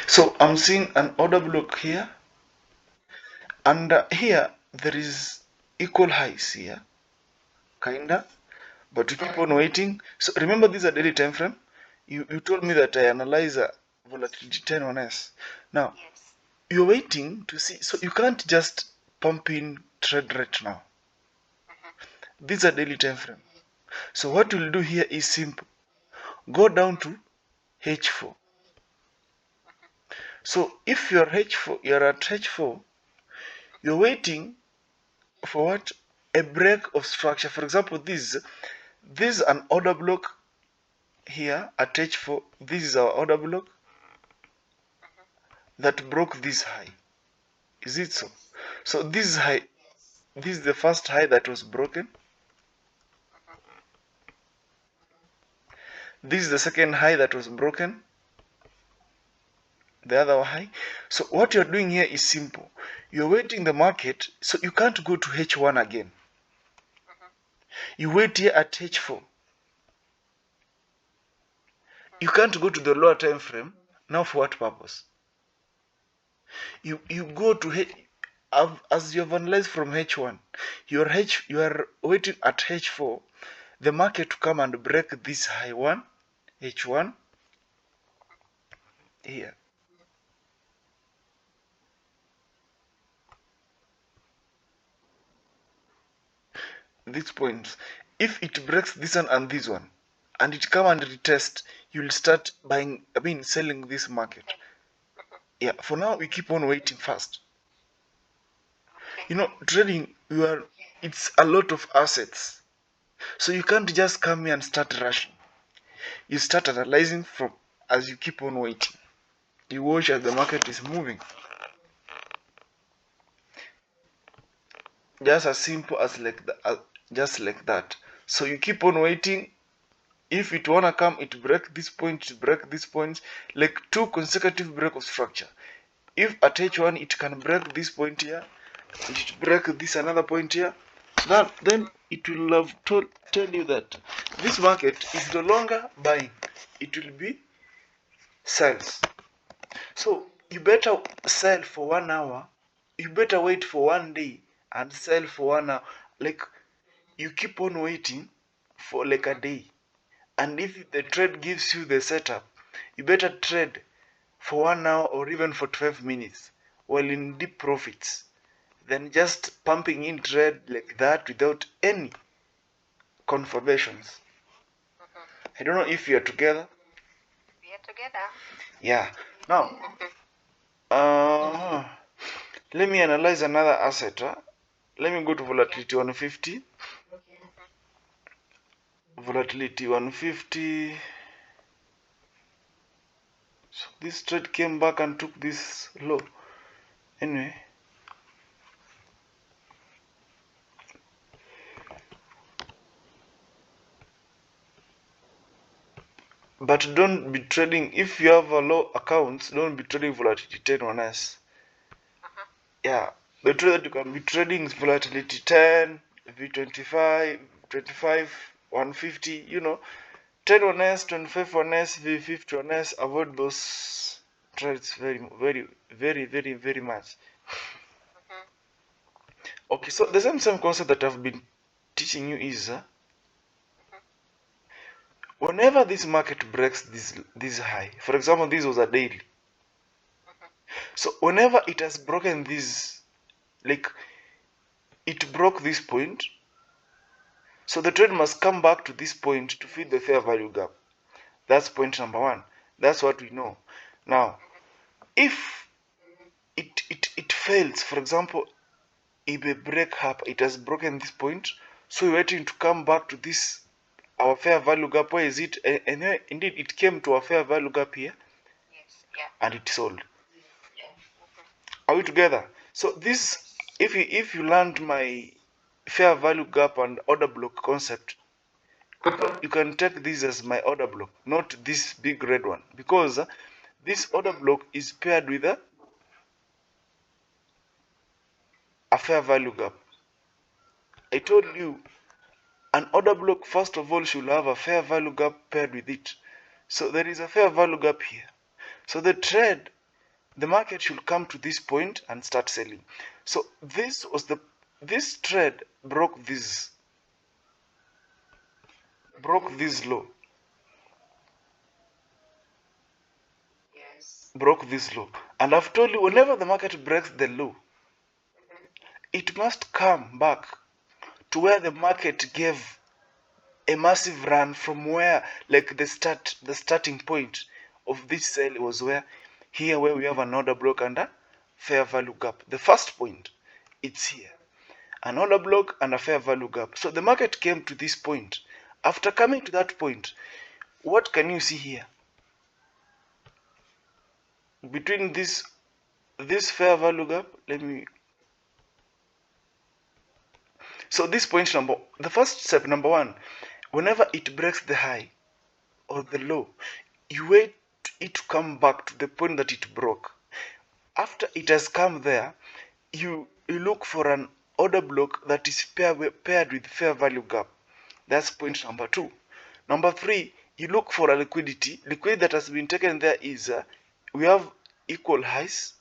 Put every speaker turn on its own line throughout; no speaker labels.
So I'm seeing an order block here, and here there is equal highs here, kinda, but we keep on waiting. So remember, these are daily time frame. You told me that I analyze a volatility 10 on S. Now you're waiting to see, so you can't just pump in trade right now. These are daily time frame. So what we'll do here is simple. Go down to H4. So if you're H4, you're at H4, you're waiting for what? A break of structure. For example, this is an order block here at H4. This is our order block that broke this high. Is it so? So this high, this is the first high that was broken. This is the second high that was broken. The other high. So what you're doing here is simple. You're waiting the market, so you can't go to H1 again. You wait here at H4. You can't go to the lower time frame. Now for what purpose? You go to H, as you have analyzed from H1. You are waiting at H4, the market to come and break this high one, H1 here. These points. If it breaks this one and this one, and it come and retest, you'll start buying, selling this market. Yeah, for now we keep on waiting first. You know, trading, it's a lot of assets. So you can't just come here and start rushing. You start analyzing from as you keep on waiting. You watch as the market is moving. Just as simple as like that, just like that. So you keep on waiting. If it wanna come, it break this point, it break this point, like 2 consecutive break of structure. If at H1 it can break this point here, it break this another point here, then it will have tell you that this market is no longer buying, it will be sells. So you better sell for 1 hour, you better wait for 1 day and sell for 1 hour. Like you keep on waiting for like a day. And if the trade gives you the setup, you better trade for 1 hour or even for 12 minutes while in deep profits than just pumping in trade like that without any confirmations. I don't know if you're together.
We are together.
Yeah. Now, let me analyze another asset. Let me go to volatility 150. Volatility 150. So this trade came back and took this low. Anyway. But don't be trading, if you have a low accounts, don't be trading volatility 10 on S. Yeah, the trade that you can be trading is volatility 10, V25, 25, 150, 10 on S, 25 on S, V50 on S. Avoid those trades very, very, very, very, very much. Okay, so the same concept that I've been teaching you is whenever this market breaks this high, for example, this was a daily. So whenever it has broken this, like it broke this point, so the trade must come back to this point to feed the fair value gap. That's point number 1. That's what we know. Now, if it fails, for example, if a break up, it has broken this point, so we're waiting to come back to this, our fair value gap. Where is it? And indeed, it came to our fair value gap here.
Yes, yeah.
And it sold. Are we together? So this, if you learned my fair value gap and order block concept, you can take this as my order block, not this big red one, because this order block is paired with a fair value gap. I told you an order block first of all should have a fair value gap paired with it. So there is a fair value gap here. So the trade the market should come to this point and start selling. So this trade broke this low,
Yes.
broke this low. And I've told you, whenever the market breaks the low, it must come back to where the market gave a massive run from where, like the starting point of this sale was where we have an order block and a fair value gap. The first point, it's here, an order block and a fair value gap. So the market came to this point. After coming to that point, what can you see here? Between this fair value gap, so this point the first step, number one, whenever it breaks the high or the low, you wait it to come back to the point that it broke. After it has come there, you look for an order block that is paired with fair value gap. That's point number two. Number three, you look for a liquidity. Liquidity that has been taken there is we have equal highs.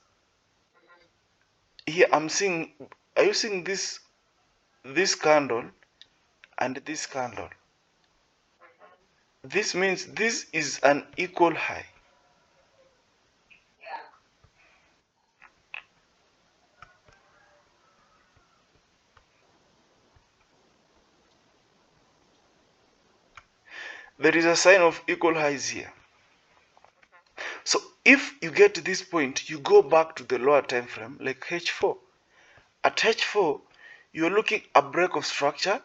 Here I'm seeing, are you seeing this candle and this candle? This means this is an equal high.
Yeah.
There is a sign of equal highs here. So if you get to this point, you go back to the lower time frame like H4. At H4, you're looking at a break of structure.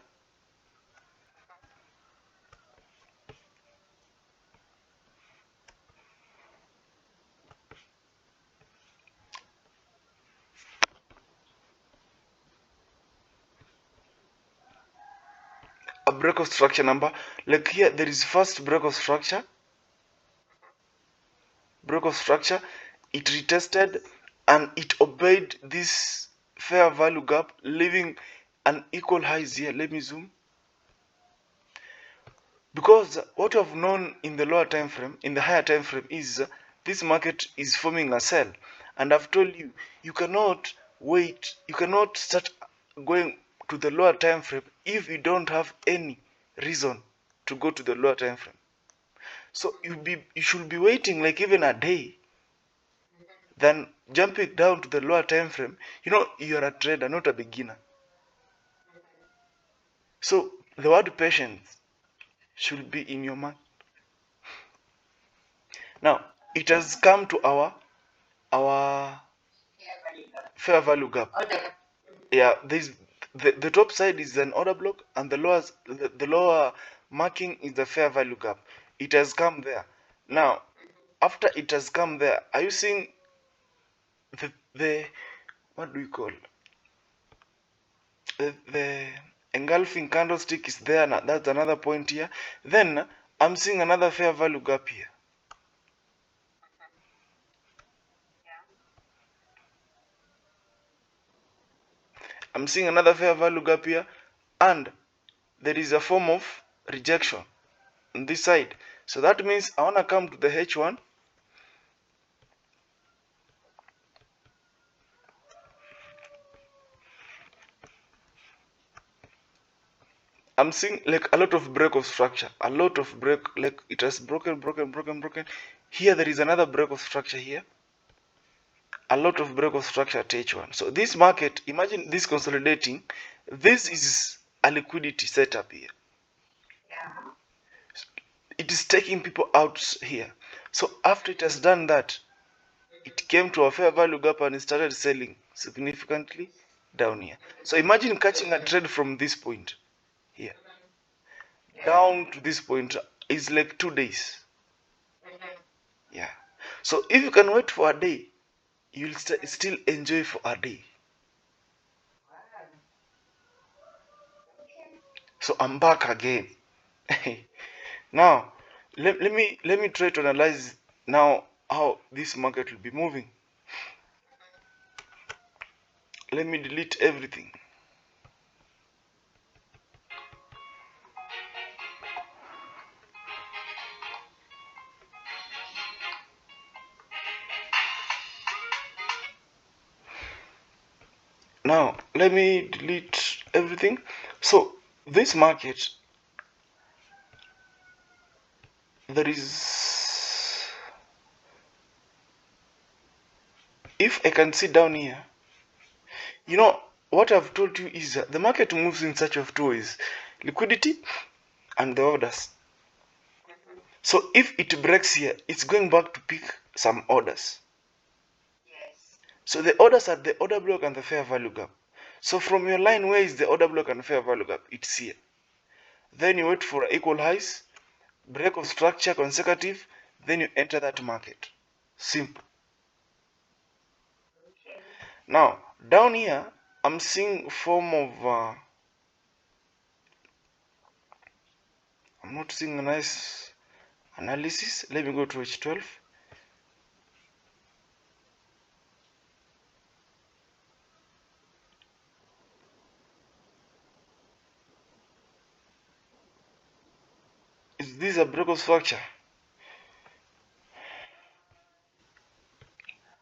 A break of structure number, like here there is first break of structure, it retested and it obeyed this fair value gap, leaving an equal highs here. Let me zoom. Because what I've known in the lower time frame, in the higher time frame, is this market is forming a sell, and I've told you, you cannot wait, you cannot start going to the lower time frame if you don't have any reason to go to the lower time frame. So you should be waiting like even a day, then jumping down to the lower time frame. You know, you're a trader, not a beginner. So the word patience should be in your mind. Now it has come to our
Yeah, very good.
fair value gap.
Okay.
Yeah, this the top side is an order block and the lower marking is the fair value gap. It has come there. Now after it has come there, are you seeing the what do you call the engulfing candlestick is there? Now that's another point here. Then I'm seeing another fair value gap here.
Yeah.
I'm seeing another fair value gap here, and there is a form of rejection on this side. So that means I want to come to the H1. I'm seeing like a lot of break of structure, a lot of break, like it has broken. Here there is another break of structure here, a lot of break of structure at H1. So this market, imagine this consolidating. This is a liquidity setup here.
Yeah.
It is taking people out here. So after it has done that, it came to a fair value gap and it started selling significantly down here. So imagine catching a trade from this point here down to this point is like 2 days. Yeah. So if you can wait for a day, you'll still enjoy for a day. So I'm back again. Now, let me try to analyze now how this market will be moving. Let me delete everything. Now let me delete everything. So this market, there is, if I can see down here, you know what I've told you is the market moves in search of two ways: liquidity and the orders. So if it breaks here, it's going back to pick some orders.
Yes.
So the orders are the order block and the fair value gap. So from your line, where is the order block and fair value gap? It's here. Then you wait for equal highs, break of structure consecutive, then you enter that market. Simple.
Okay.
Now down here, I'm seeing a form of I'm not seeing a nice analysis. Let me go to H12. Is this a break of structure?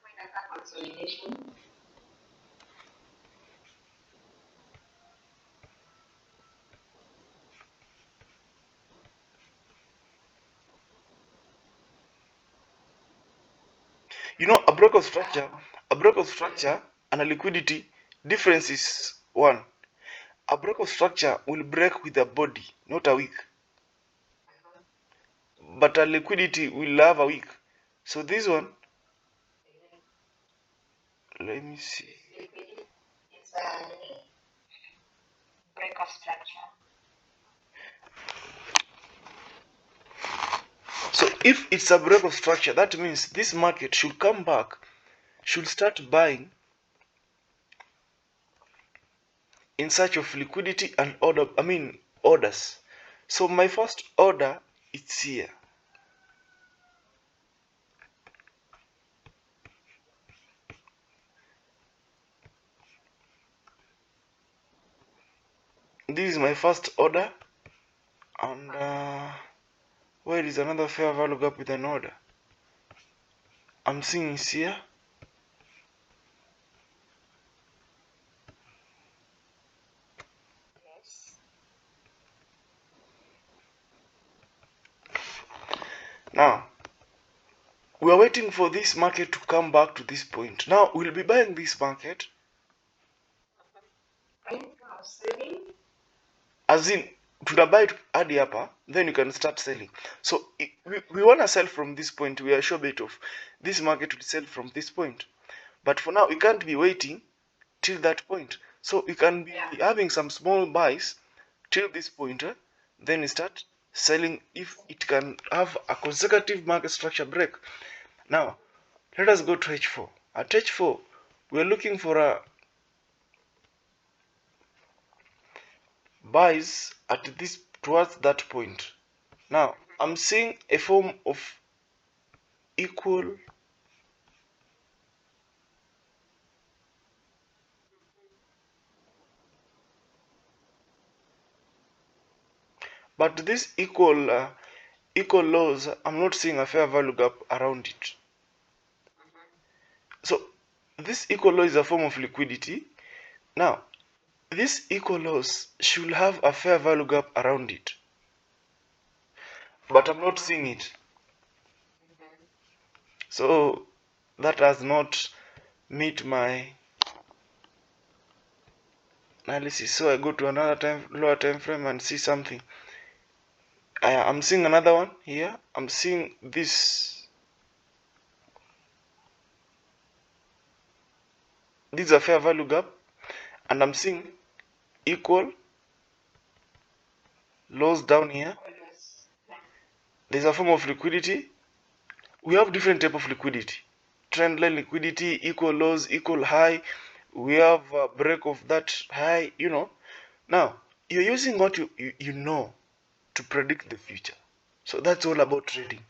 When I got consolidation.
You know, a break of structure and a liquidity difference is one. A break of structure will break with a body, not a wick. But a liquidity will have a wick. So this one, let me see.
Liquidity. It's a break of structure.
So if it's a break of structure, that means this market should come back, should start buying in search of liquidity and orders. So my first order, it's here. This is my first order, and where is another fair value gap with an order? I'm seeing it's here.
Yes.
Now we are waiting for this market to come back to this point. Now we'll be buying this market,
When I was selling.
as in tunabuy hadi hapa, then you can start selling. So we want to sell from this point. We are sure bet of this market will sell from this point, but for now we can't be waiting till that point. So we can be having some small buys till this point, then we start selling if it can have a consecutive market structure break. Now let us go to H4. At H4 we are looking for a buys at this towards that point. Now I'm seeing a form of equal but this equal lows, I'm not seeing a fair value gap around it. So this equal low is a form of liquidity. Now this equal loss should have a fair value gap around it, but I'm not seeing it. So that does not meet my analysis. So I go to another lower time frame and see something. I'm seeing another one here. I'm seeing this. This is a fair value gap, and I'm seeing equal lows down here. There's a form of liquidity. We have different type of liquidity: trend line liquidity, equal lows, equal high. We have a break of that high. Now you're using what you know to predict the future. So that's all about trading.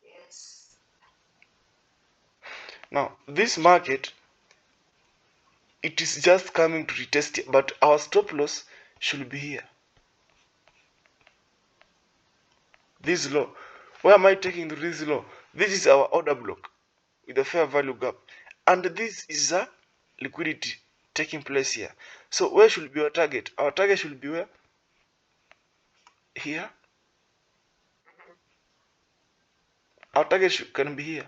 Yes.
Now this market, it is just coming to retest it, but our stop loss should be here. This low. Why am I taking this low? This is our order block with a fair value gap, and this is a liquidity taking place here. So where should be our target? Our target should be where? Here. Our target can be here.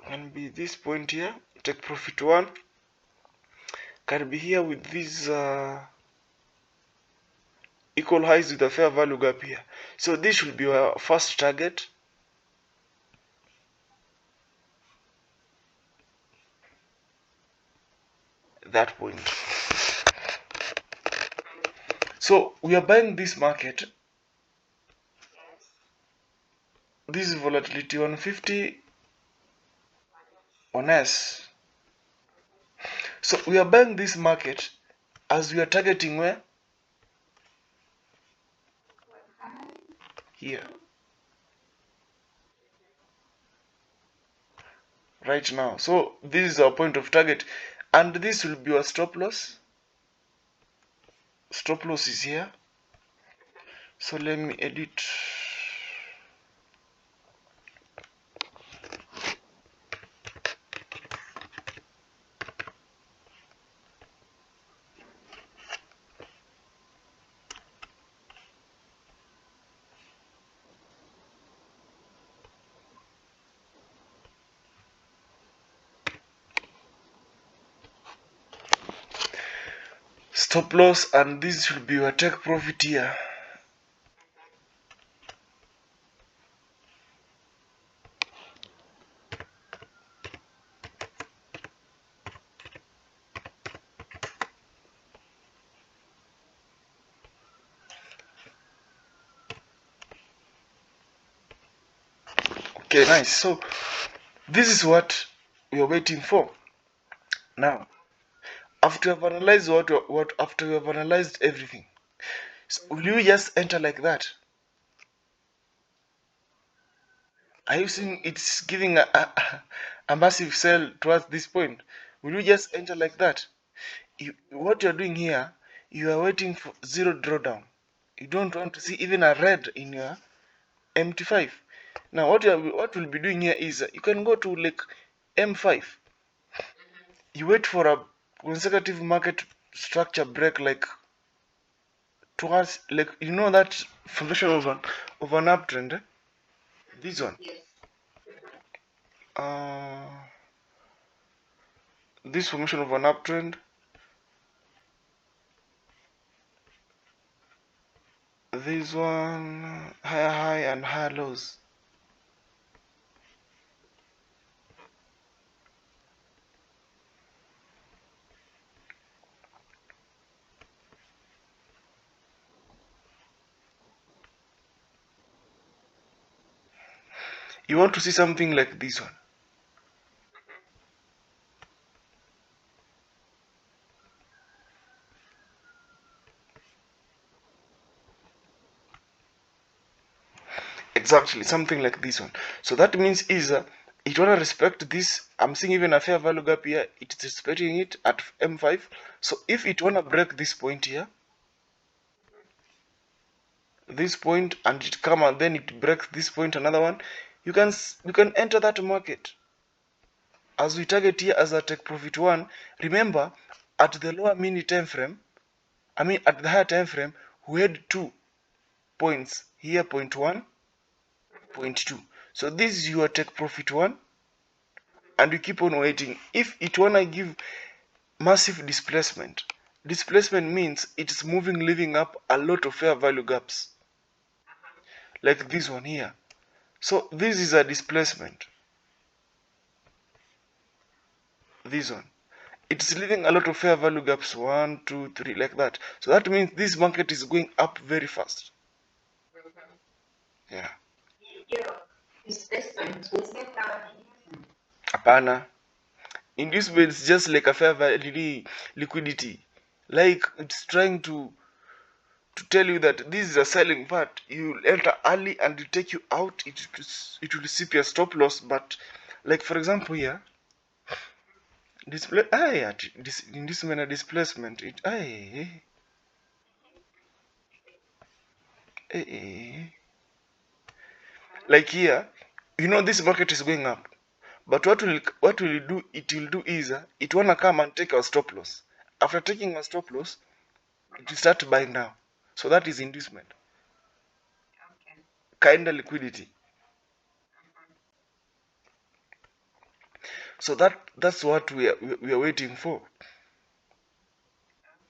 Can be this point here. Take profit 1. Can be here with these equal highs with a fair value gap here. So this should be our first target. That point. So we are buying this market. This is volatility 150 on S. So we are buying this market as we are targeting where? Here. Right now. So this is our point of target. And this will be our stop loss. Stop loss is here. So let me edit. Stop loss, and this should be your take profit here. Okay, nice. So this is what we are waiting for. Now, after you have analyzed what after you have analyzed everything, so will you just enter like that? Are you seeing it's giving a massive sell towards this point? Will you just enter like that? What you're doing here, you are waiting for zero drawdown. You don't want to see even a red in your MT5. Now what we'll be doing here is you can go to like M5. You wait for a consecutive market structure break, like towards, like, you know, that formation of an uptrend, eh? This one.
Yes.
This formation of an uptrend, this one, higher high and higher lows. You want to see something like this one. Exactly, something like this one. So that means is it wanna respect this. I'm seeing even a fair value gap here. It's respecting it at M5. So if it wanna break this point here, this point, and it come and then it breaks this point, another one, you can enter that market. As we target here as a take profit 1, remember at the lower mini time frame, I mean at the higher time frame, we had 2 points here, point 1, point 2. So this is your take profit 1, and you keep on waiting. If it wanna give massive displacement, displacement means it's moving, leaving up a lot of fair value gaps, like this one here. So this is a displacement. This one, it's leaving a lot of fair value gaps, 1, 2, 3, like that. So that means this market is going up very fast. Yeah.
Hiyo displacement is not that.
Hapana. In this way, it's just like a fair value liquidity. Like it's trying to tell you that this is a selling part. You enter early and it take you out. It will sip your stop loss. But like for example here, display in this manner displacement. Like here, you know this market is going up, But what will do? It will do is it wanna come and take our stop loss. After taking our stop loss, it will start buying now. So that is inducement.
Okay.
Kind of liquidity. So that's what we are waiting for.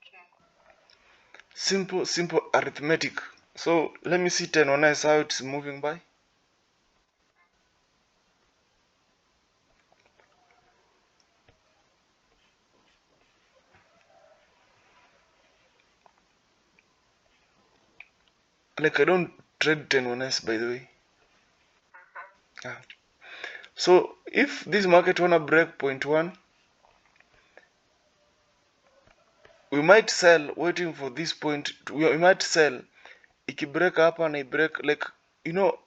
Okay.
Simple arithmetic. So let me see 10 on us how it's moving by. Like I don't trade 10 on us, by the way. Yeah. So if this market wanna break point one, we might sell waiting for this point. We might sell ikibreak hapa na ibreak, like you know,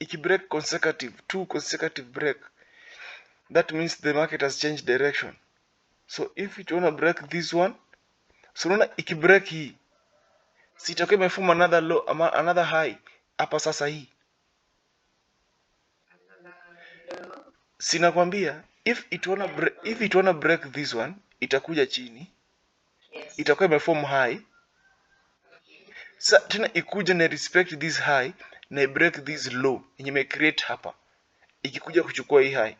ikibreak consecutive, two consecutive break, that means the market has changed direction. So if it wanna break this one, so unaona ikibreak hii si itakuwa imefuma another low ama another high hapa sasa hii. Sinakwambia if it wanna break this one itakuja chini,
Yes.
itakuwa imeform high. Sa tena ikuja na respect this high na break this low yenye ime create hapa, ikikuja kuchukua hii high,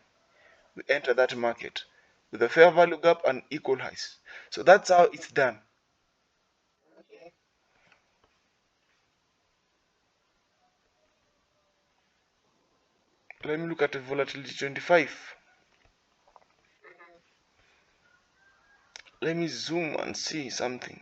we enter that market with a fair value gap and equal highs. So that's how it's done.
Okay.
Let me look at the volatility 25. Let me zoom and see something.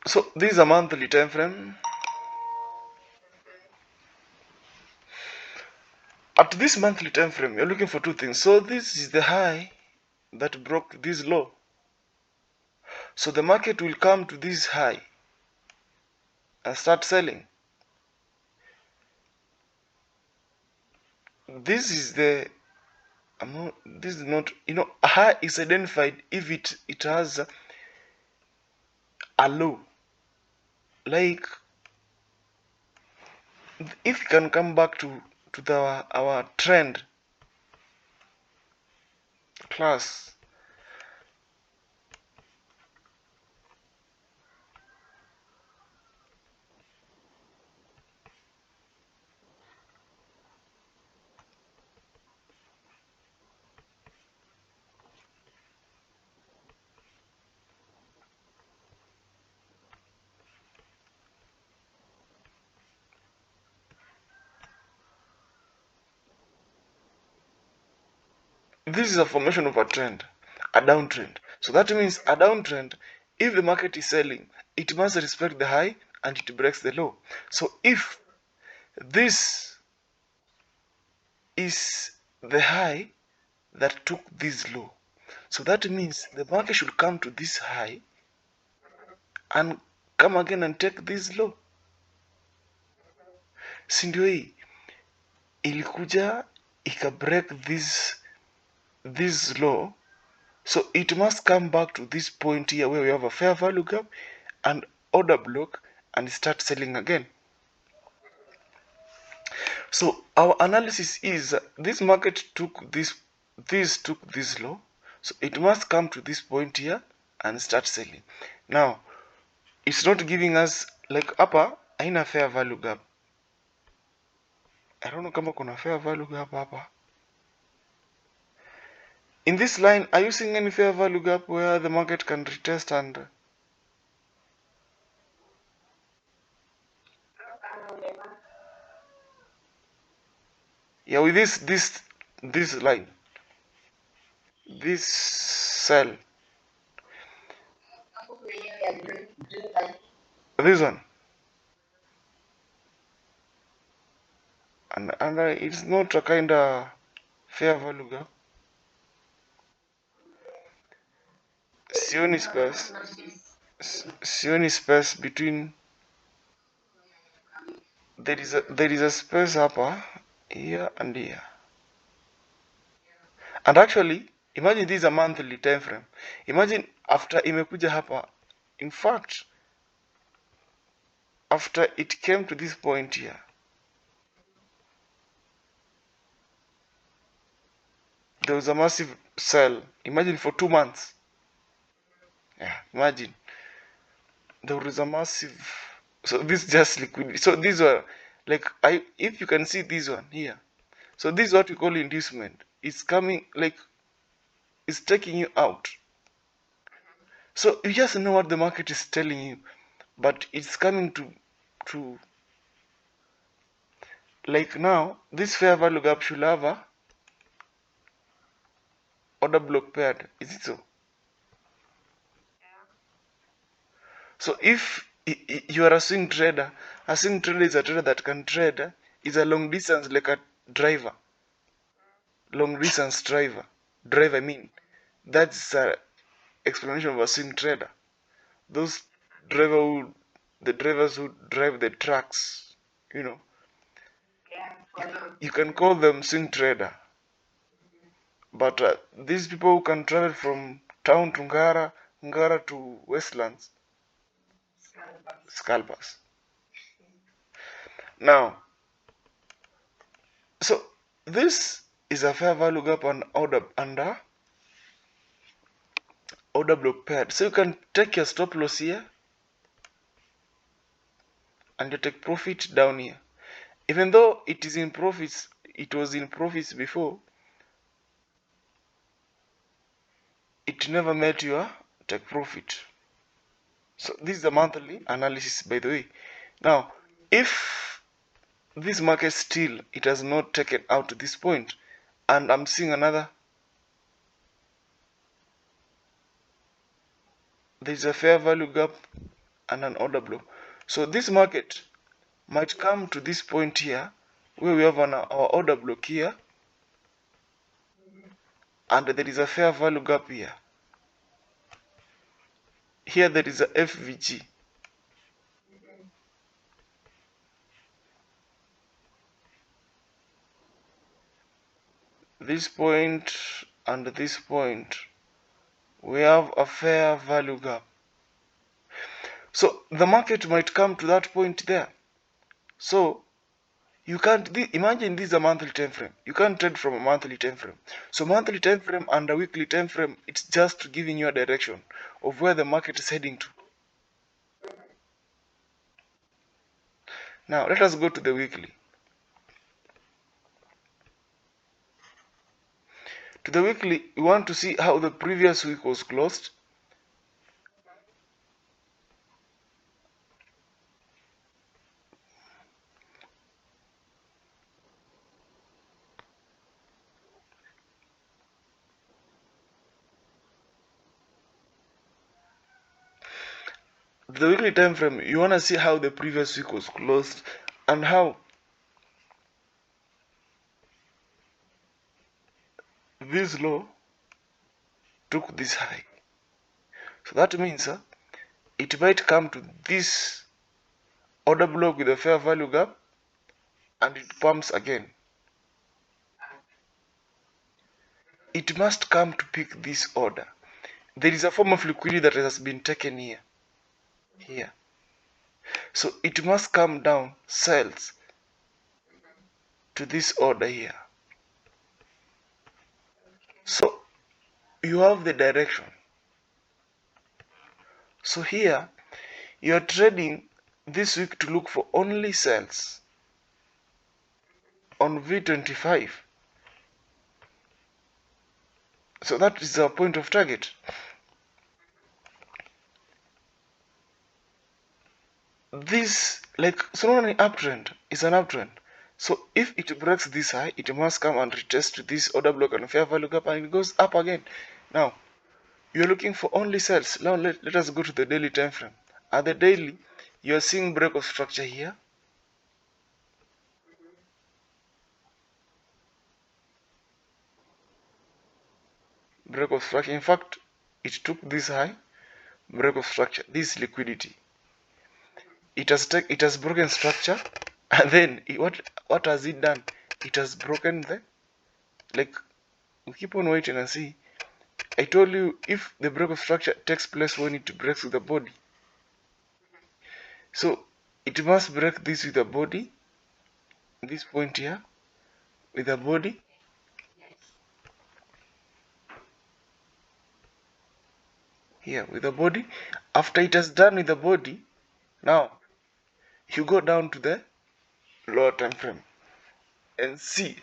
So this is a monthly time frame. At this monthly time frame, you're looking for two things. So this is the high that broke this low. So the market will come to this high and start selling. This is the this is not, a high is identified if it has a low. Like if we can come back to our trend class, this is a formation of a trend, a downtrend. So that means a downtrend, if the market is selling, it must respect the high and it breaks the low. So if this is the high that took this low, so that means the market should come to this high and come again and take this low. Si ndio hii ilikuja break this low, so it must come back to this point here where we have a fair value gap and order block and start selling again. So our analysis is this market took this took this low, so it must come to this point here and start selling. Now it's not giving us, like hapa haina fair value gap. I don't know kama kuna fair value gap hapa. In this line, are you seeing any fair value gap where the market can retest and yeah, with this line, this cell, this one, and it's not a kind of fair value gap. Sioni space between there is a space hapa, here and here. And actually, imagine this is a monthly time frame. Imagine after imekuja hapa, in fact, after it came to this point here, there was a massive sell. Imagine for 2 months. Yeah, imagine there was a massive. So this just liquidity. So these were like if you can see this one here. So this is what we call inducement. It's coming like it's taking you out. So you just know what the market is telling you, but it's coming to like now this fair value gap should have a order block paired. Is it so? So if you are a swing trader is a trader that can trade is a long distance like a driver. Long distance driver I mean that's a explanation of a swing trader. Those the drivers who drive the trucks, you know, you can call them swing trader. But these people who can travel from town to Ngara to Westlands, scalpers. Now, so this is a fair value gap and under order block paired. So you can take your stop loss here and you take profit down here. Even though it is in profits, it was in profits before, it never met your take profit. So this is a monthly analysis, by the way. Now, if this market still it has not taken out to this point, and I'm seeing another, there's a fair value gap and an order block. So this market might come to this point here where we have our order block here and there is a fair value gap here. Here there is a FVG. This point and this point, we have a fair value gap. So the market might come to that point there. So you can't imagine this is a monthly time frame. You can't trade from a monthly time frame. So monthly time frame and a weekly time frame, it's just giving you a direction of where the market is heading to. Now let us go to the weekly. To the weekly, we want to see how the previous week was closed. The weekly time frame, you want to see how the previous week was closed and how this low took this high. So that means it might come to this order block with a fair value gap and it pumps again. It must come to pick this order. There is a form of liquidity that has been taken here. So it must come down, sells to this order here. So you have the direction. So here you are trading this week to look for only sells on V25. So that is our point of target. This so not an uptrend, is an uptrend. So if it breaks this high, it must come and retest this order block and fair value gap and it goes up again. Now you're looking for only sales. Now let us go to the daily time frame. At the daily, you're seeing break of structure here. Break of structure. In fact, it took this high, break of structure, this liquidity. It has broken structure And then what has it done? It has broken the, like, we keep on waiting and see. I told you, if the break of structure takes place when it breaks with the body, so it must break this with the body, this point here with the body, here with the body. After it has done with the body, now you go down to the lower time frame and see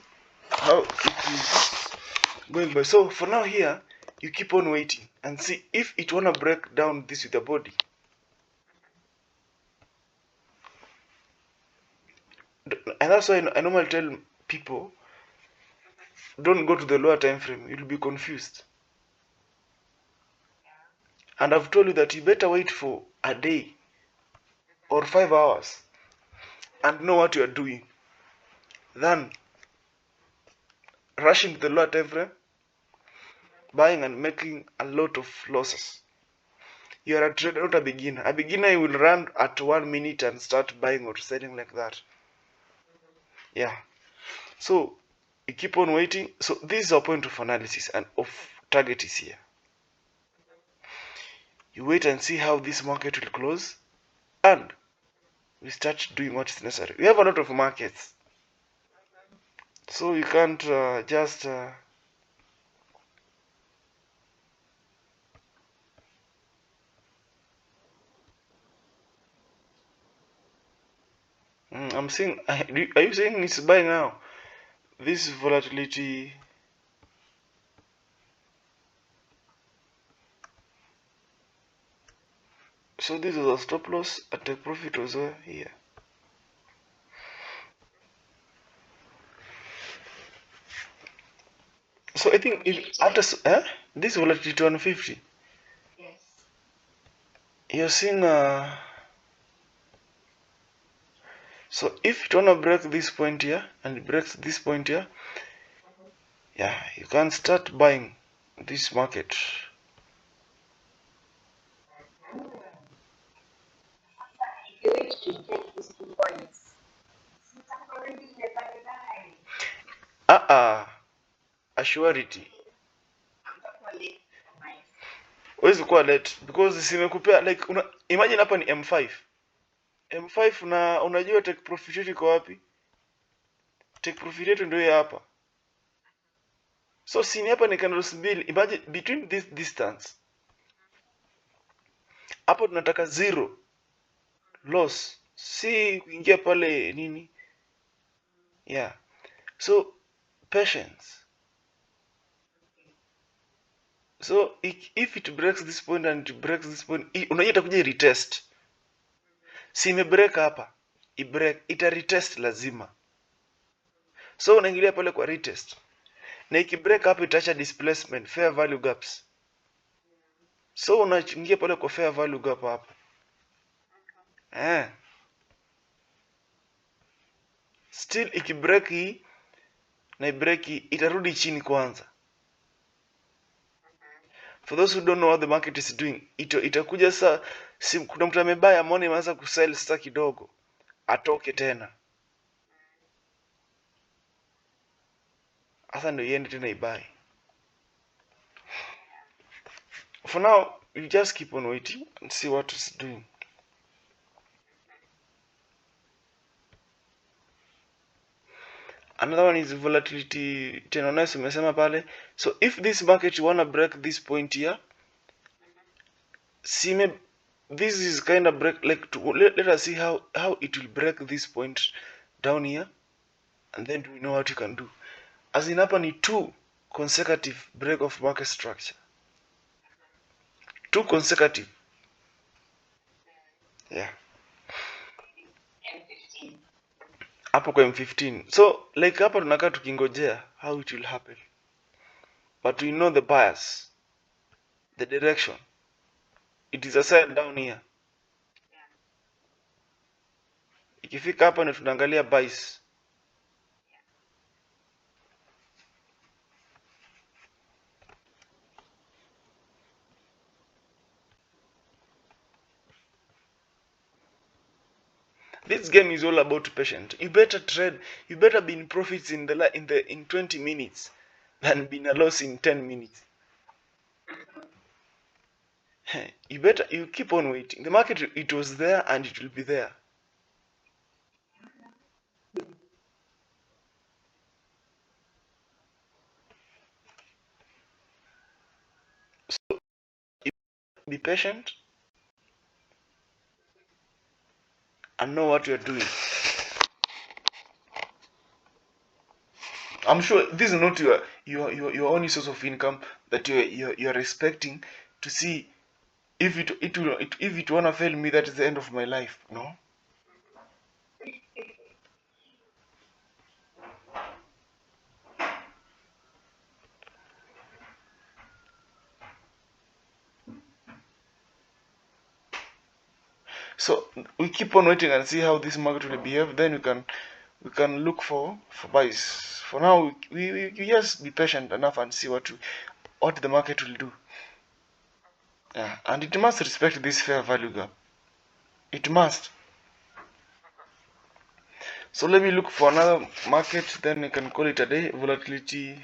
how it is going by. So for now here, you keep on waiting and see if it wanna break down this with the body. And that's why I normally tell people, don't go to the lower time frame, you'll be confused. And I've told you that you better wait for a day or 5 hours and know what you are doing than rushing to the lower time frame, buying and making a lot of losses. You are a trader, not a beginner. A beginner will run at 1 minute and start buying or selling like that. Yeah. So you keep on waiting. So this is our point of analysis and of target is here. You wait and see how this market will close, and we start doing what is necessary. We have a lot of markets, so you can't just I'm saying, are you saying it's buy now? This volatility. So this was a stop loss. A take profit was here. So I think if after this volatility to 150,
Yes.
you're seeing so if it wanna break this point here and it breaks this point here, yeah, you can start buying this market.
If you wish to take these 2 points, already nearby.
A surety.
Only nice.
Huwezi kuwa late because simekupea like imagine hapa ni M5. M5 na unajua take profit yetu iko wapi? Take profit yetu ndio hapa. So sini hapa ni candles mbili. Imagine between this distance. Hapo tunataka zero loss. Si kuingia pale nini? Yeah. So patience. So if it breaks this point and it breaks this point, unajua itakuja retest. Si imebreak hapa. Ita retest lazima. So unaingilia pale kwa retest. Na ikibreak hapa itaacha displacement, fair value gaps. So unaingia pale kwa fair value gap hapa. Still ikibreak hii na ibreak hii itarudi chini kwanza. For those who don't know what the market is doing, itakuja saa kuna mtu amebaya ameona imeanza kusell sasa kidogo, atoke tena. Hasa ndio iende tena ibai. For now, you just keep on waiting and see what it's doing. Another one is volatility 10 umesema pale. So if this market you wanna break this point here, this is kind of break, like let us see how it will break this point down here, and then we know what you can do. As in hapa ni 2 consecutive break of market structure, 2 consecutive. Yeah,
M15.
hapo kwa M15. So like hapa tunakaa tukingojea how it will happen, but we know the bias, the direction. It is a sell down here. Ikifika hapa ndio tunaangalia buys. This game is all about patience. You better trade. You better be in profits in 20 minutes than be in a loss in 10 minutes. You keep on waiting. The market, it was there and it will be there. So be patient and know what you're doing. I'm sure this is not your only source of income that you're expecting to see if if it wanna fail me, that is the end of my life. No. So we keep on waiting and see how this market will behave. Then we can look for buys. For now, we just be patient enough and see what the market will do. Yeah, and it must respect this fair value gap. It must. So let me look for another market. Then we can call it a day. Volatility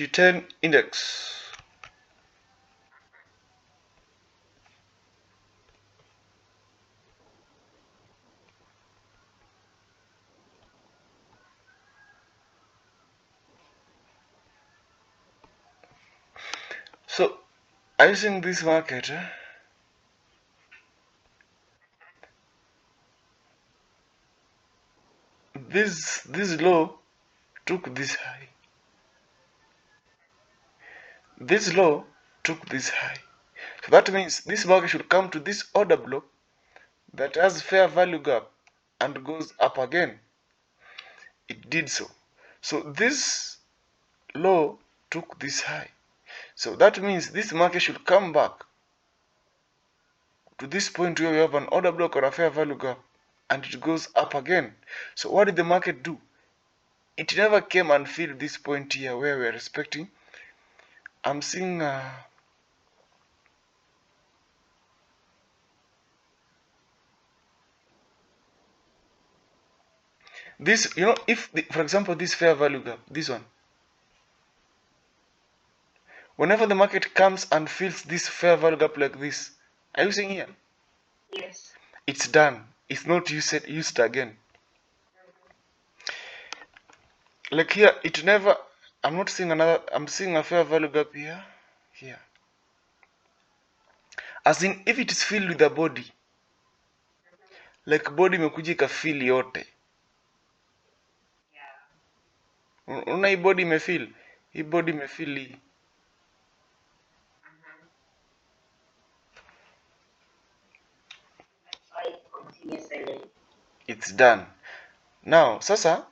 10 index. So I think this market, this low took this high. This low took this high. So that means this market should come to this order block that has fair value gap and goes up again. It did so. So this low took this high. So that means this market should come back to this point where we have an order block or a fair value gap and it goes up again. So what did the market do? It never came and filled this point here where we're expecting. I'm seeing this, if for example this fair value gap, this one, whenever the market comes and fills this fair value gap like this, are you seeing here?
Yes.
It's done. It's not used again. Like here, it never. I'm not seeing another. I'm seeing a fair value gap here. As in, if it is filled with a body, like body imekuja ikafeel yote. Unaona hii body imefeel, hii body imefeel hii. It's done. Now, sasa,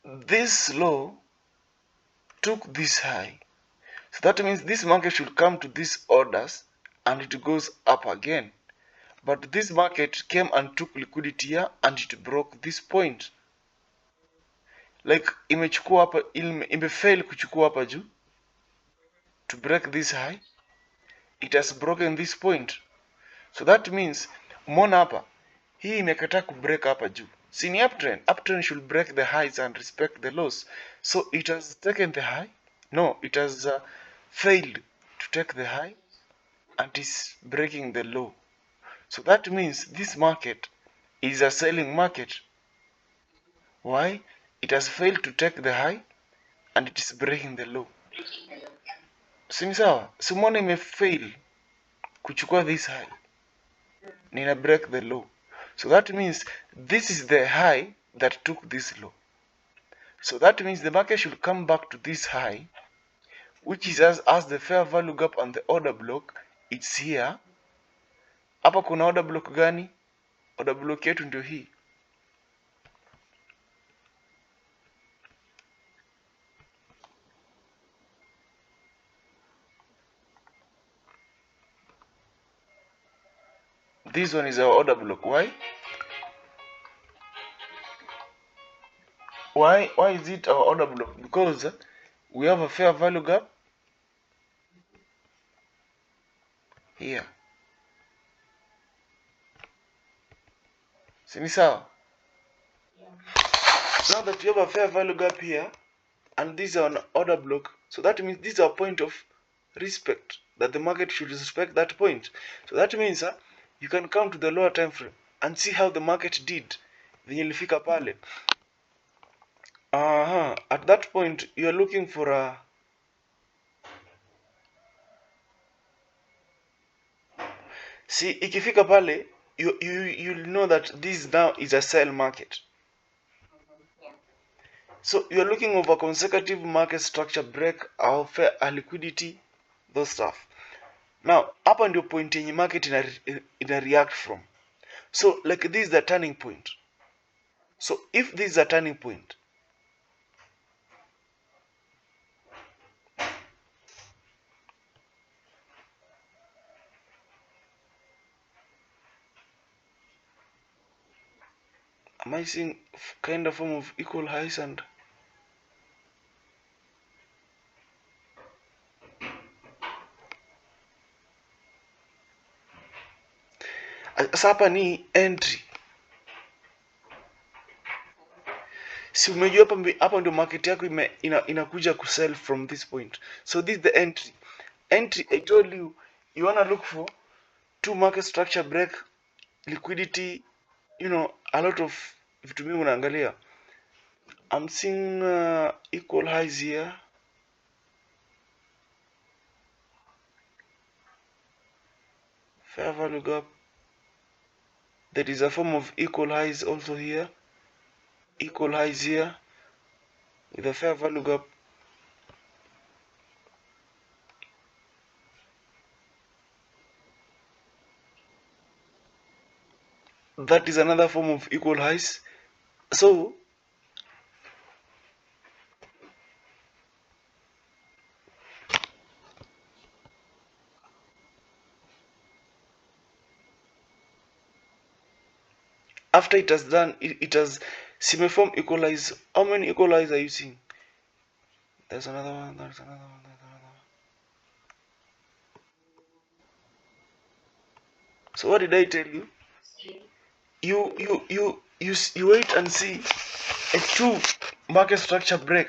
this low took this high. So that means this market should come to these orders and it goes up again. But this market came and took liquidity here and it broke this point. Like imechukua hapa, imefail kuchukua hapa juu to break this high. It has broken this point. So that means umeona hapa hii imekataa kubreak hapa juu. Si ni uptrend. Uptrend should break the highs and respect the lows. So it has taken the high. No, it has failed to take the high and is breaking the low. So that means this market is a selling market. Why? It has failed to take the high and it is breaking the low. Si ni sawa? Si umeona imefail kuchukua this high na ina break the low. So that means this is the high that took this low. So that means the market should come back to this high, which is as the fair value gap and the order block. It's here. Hapa kuna order block gani? Order block yetu ndio hii. This one is our order block. Why? why is it our order block? Because we have a fair value gap here. See sawa? Now that you have a fair value gap here, and this is an order block, so that means this is a point of respect, that the market should respect that point. So that means you can come to the lower time frame and see how the market did venye ilifika pale. At that point you are looking for a see, ikifika pale you'll know that this now is a sell market. So you're looking over consecutive market structure break or fair liquidity, those stuff. Now hapa ndio point yenye market ina react from. So like this is the turning point. So if this is a turning point, am I seeing kind of form of equal highs and sasa hapa ni entry. Si umejua hapa ndio market yako inakuja kusell from this point. So this is the entry. Entry, I told you, you wanna look for two market structure break, liquidity, you know, a lot of vitu mingi unaangalia. I'm seeing equal highs here. Fair value gap. There is a form of equal highs also here. Equal highs here with a fair value gap. That is another form of equal highs. So after it has done, it has semi-form equal highs. How many equal highs are you seeing? There's another one, there's another one, there's another one. So what did I tell you? You wait and see a two market structure break.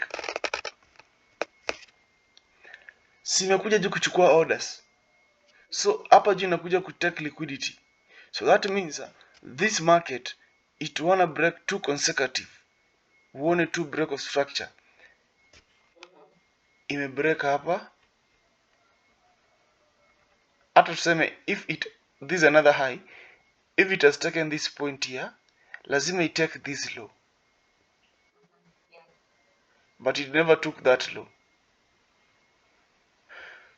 Simekuja juu kuchukua orders. So hapa juu inakuja kutake liquidity. So that means this market it wanna break two consecutive. Uone two break of structure. Imebreak hapa. Hata tuseme if it this is another high, if it has taken this point here, lazima it take this low. But it never took that low.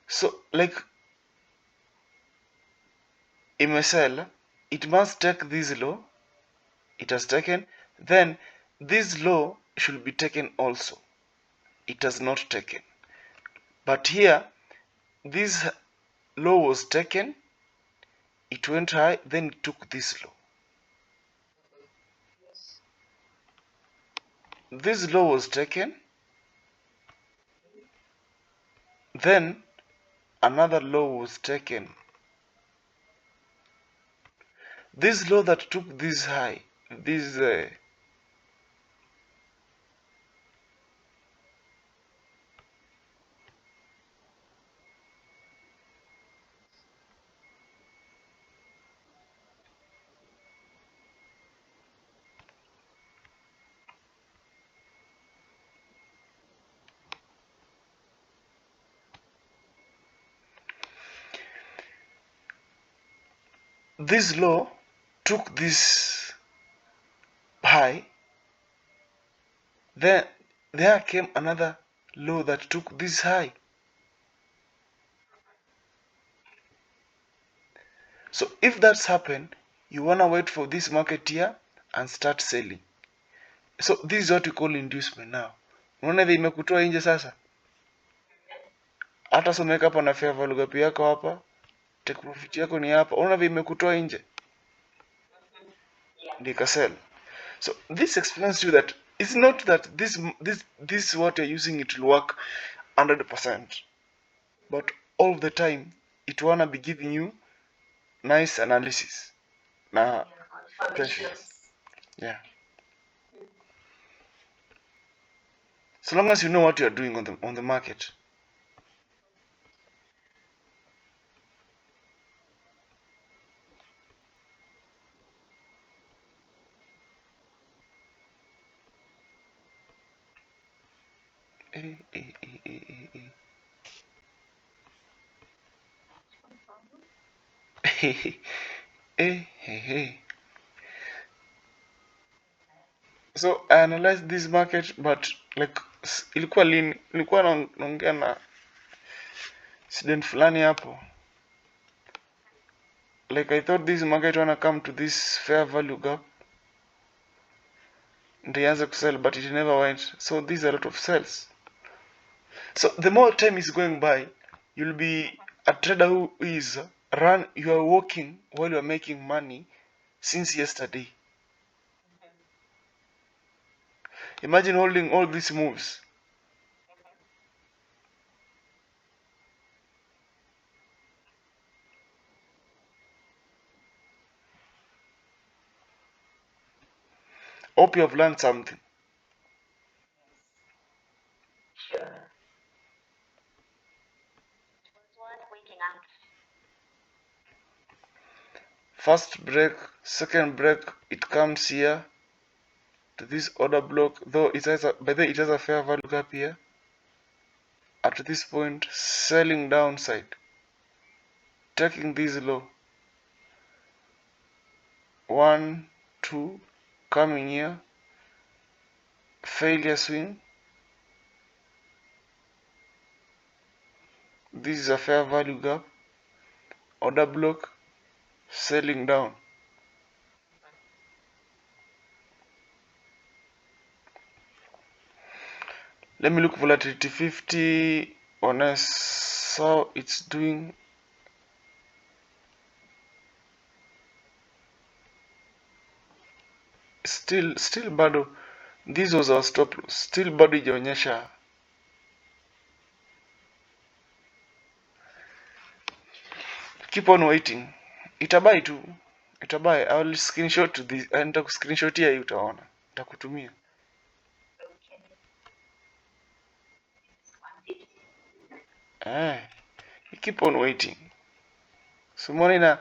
So like imesell, it must take this low. It has taken, then this low should be taken also. It has not taken. But here this low was taken, it went high, then it took this low. This low was taken, then another low was taken. This low that took this high, this low took this high, then there came another low that took this high. So if that's happened, you wanna wait for this market here and start selling. So this is what we call inducement now. Unaona vile imekutoa nje sasa? Hata someka hapa na fair value gap yako hapa, take profit yako ni hapa. Unaona vile imekutoa nje? Ndio sell. So this explains to you that It's not that this what you're using it will work 100%, but all the time it wanna be giving you nice analysis. Now, patience. Yeah. So long as you know what you're doing on the market. Eh, eh, eh, eh, eh, eh. Hey, hey, hey. So I analyzed this market, but like ilikuwa naongea na student fulani hapo. Like I thought this market wanna come to this fair value gap and ianze kusell, but it never went. So these are a lot of sells. So the more time is going by, you'll be a trader who is you are working while you are making money since yesterday. Imagine holding all these moves. Hope you have learned something.
Sure.
First break, second break, it comes here to this order block, though it has a fair value gap here. At this point, selling downside, taking this low. 1, 2, coming here, failure swing. This is a fair value gap, order block, selling down. Let me look volatility 50 on us, how it's doing. Still bado, this was our stop loss, still bado ijaonyesha. Keep on waiting, itabai tu, itabai. I will screenshot to this, nitakuscreenshotia hii, utaona, nitakutumia. You keep on waiting. Sumona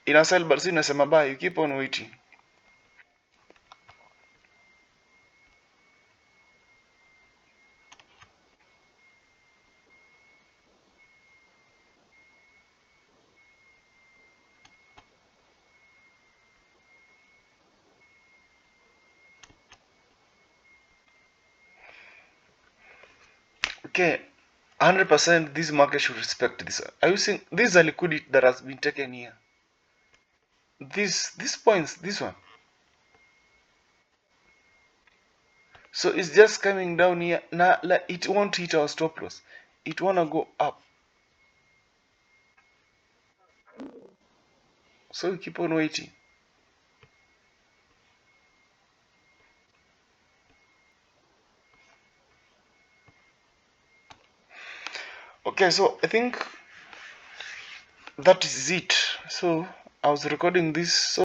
ina sell but si inasema buy, you keep on waiting. Okay, 100% this market should respect this. Are you seeing this is a liquidity that has been taken here? This points, this one. So it's just coming down here. Now like, it won't hit our stop loss. It wanna go up. So we keep on waiting. Okay, so I think that is it. So I was recording this. So